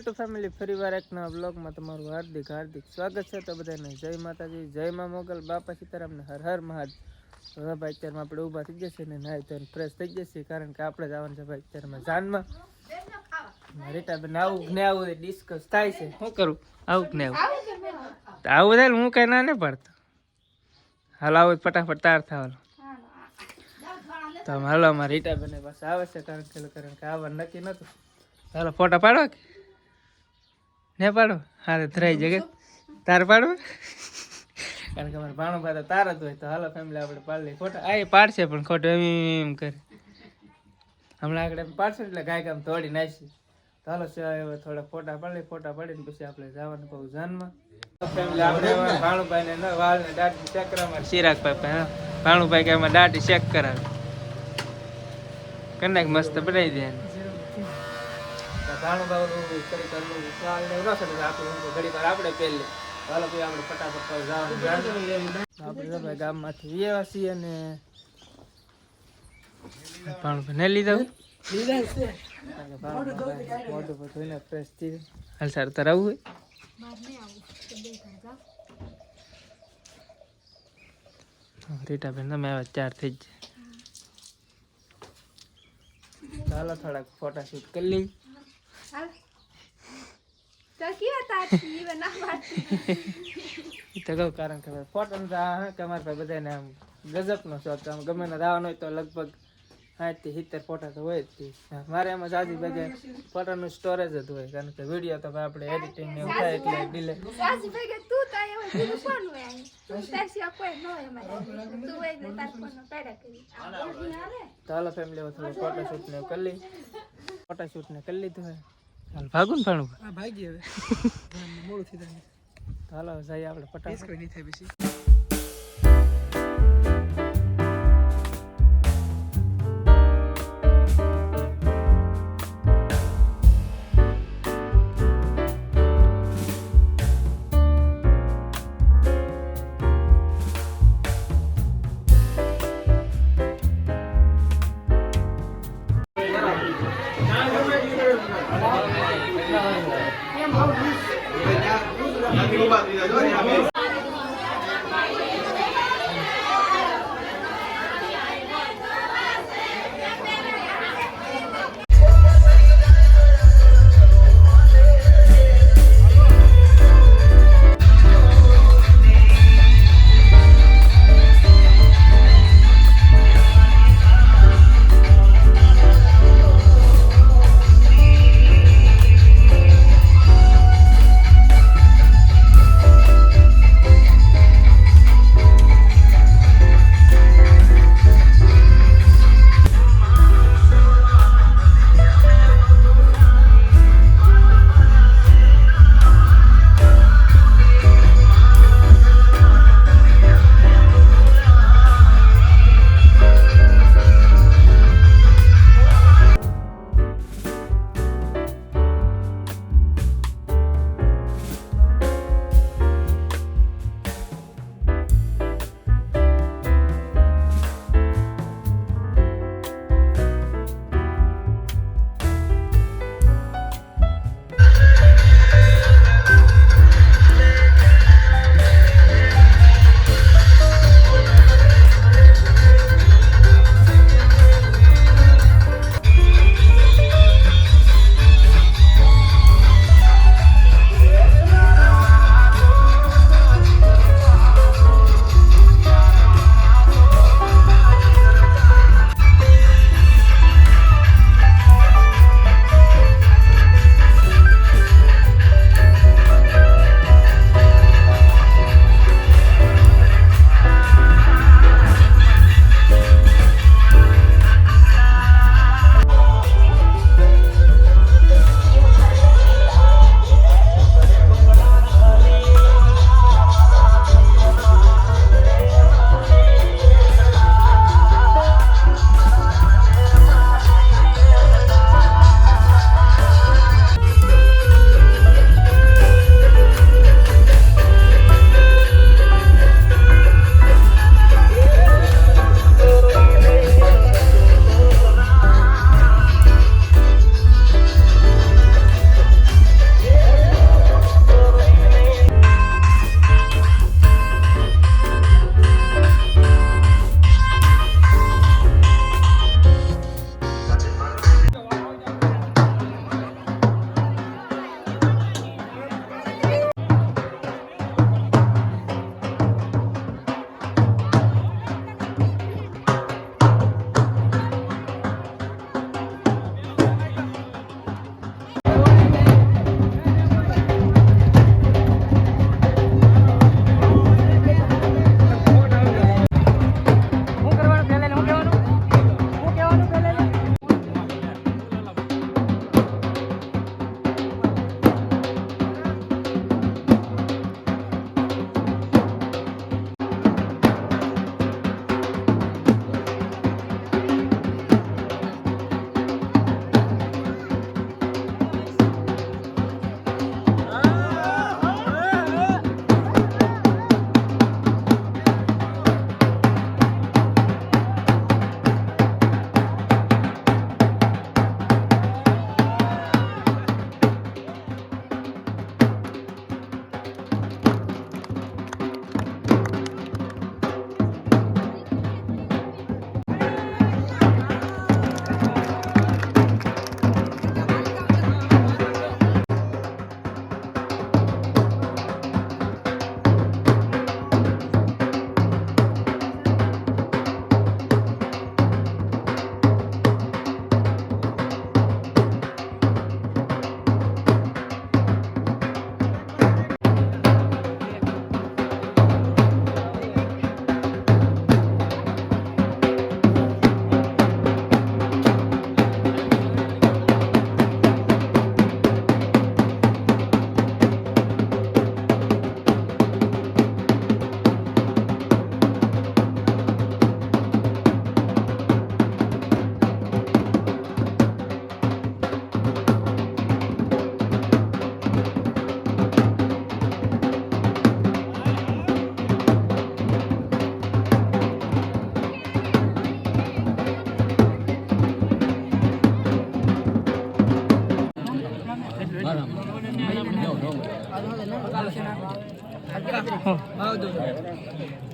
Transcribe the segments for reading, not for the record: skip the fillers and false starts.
YouTube family ફરીવાર એક નવા બ્લોગમાં તમારું હાર્દિક સ્વાગત છે. તો બધાને જય માતાજી, જય મા મોગલ, બાપા સીતારામ ને હર હર મહાદેવ. તો ભાઈ અત્યારમાં આપણે ઊભા થઈ જશે ને નાઈ તો ફ્રેશ થઈ જશે, કારણ કે આપણે જવાનું છે ભાઈ અત્યારમાં જાનમાં. રીટાબેન આવું ને આવું ડિસ્કસ થાય છે. શું કરું? આવું ને આવું થાય હું કઈ ના ને પડતો. હાલ આવું ફટાફટ તાર થવાનો. તો હાલો અમારે રીટાબેન પાસે આવે છે, કારણ કે આવવા નક્કી નતું. હાલો ફોટા પાડો કે ને પાડો? હારે ધરાઈ જગે તાર પાડો, કારણ કે અમારે ભાણું ભાઈ તાર જ હોય. તો હાલો ફેમિલી આપણે પાડી લઈએ ફોટા. આ પાડશે પણ ખોટું એમ કરે. હમણાં આગળ એમ પાડશે એટલે ગાય કામ તોડી નાખી. તો હાલો થોડા ફોટા પાડી લઈએ. ફોટા પાડીને પછી આપણે જવાનું બહુ જાનમાં. ફેમિલી આપણે ભાણુભાઈ ને વાળ ને દાઢી ચેક કરાવે. ચિરાગભાઈ ભાણુભાઈ કે એમાં દાઢી ચેક કરાવે. કનાક મસ્ત બનાવી દે. ઘણું બાવરું કરી કરવું ચાલ ને ન શકે આપણે ઘડી વાર આપણે પહેલે. હાલો ભાઈ આપણે ફટાફટ જવાનું. આપણે ભાઈ ગામમાંથી વ્યવા છીએ ને ભાણુભાઈ ને લીધા મોઢું ધોઈને ફ્રેશ થઈ. હાલ સારું તાર આવું હોય રીટાબેન તમે આવ્યા 4 થઈ જાય. ચાલો થોડાક ફોટા શૂટ કરી લઈ. તો કહું કારણ કે ફોટો કે અમારે ભાઈ બધાને આમ ગજબ નો શોખ. આમ ગમે ને રાવણ હોય તો લગભગ 60 થી 70 ફોટા તો હોય જ. મારે એમાં સાજી ભેગે ફોટાનું સ્ટોરેજ જ હોય, કારણ કે વિડીયો તો આપણે એડિટિંગ ને એવું થાય એટલે ડિલે. તો હાલો ફેમિલી થોડું ફોટોશૂટ ને કરી લઈ. ફોટોશૂટ ને કરી લીધું હોય. હાલ ભાગું ને ભાણું ભાગી હવે મોડું થઈ જાય. તો હાલો જઈએ આપણે ફટાફટ. કોઈ નહીં થાય પછી.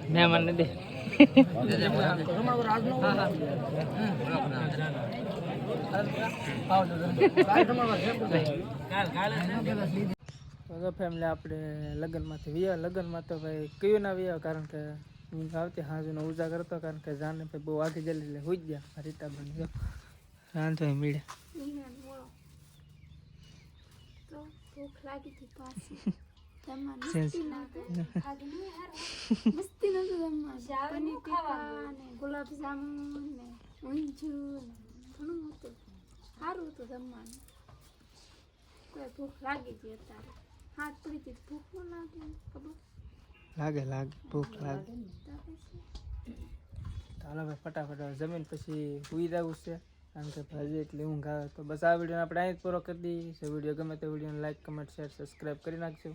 મહેમાન ને દે તો ફેમિલી આપણે લગ્નમાંથી વ્યા લગ્નમાં તો ભાઈ કયું ના વ્યા કારણ કે હું આવતી હાજુનો ઉજા કરતો કારણ કે જાને ભાઈ બહુ આગી જલ્દી એટલે હોઈ ગયા રીતા બની રાંધો મીડે તો ભૂખ લાગી હતી પાછી જમવા મસ્તી નતું જમવા પનીર ટીકા ને ગુલાબ જામુન ને ઊંધિયું ને ઘણું હતું સારું હતું જમવાનું કોઈ ભૂખ લાગી હતી અત્યારે હાથ પડી હતી ભૂખ ન લાગે ખબર લાગે ભૂખ લાગે ચાલો ભાઈ ફટાફટ જમીન પછી સુઈ જવું છે કારણ કે હજી એટલી ઊંઘ આવે તો બસ આ વિડીયો આપણે અહીં જ પૂરો કરી દઈએ વિડીયો ગમે તો વિડીયોને લાઈક કમેન્ટ શેર સબસ્ક્રાઈબ કરી નાખજો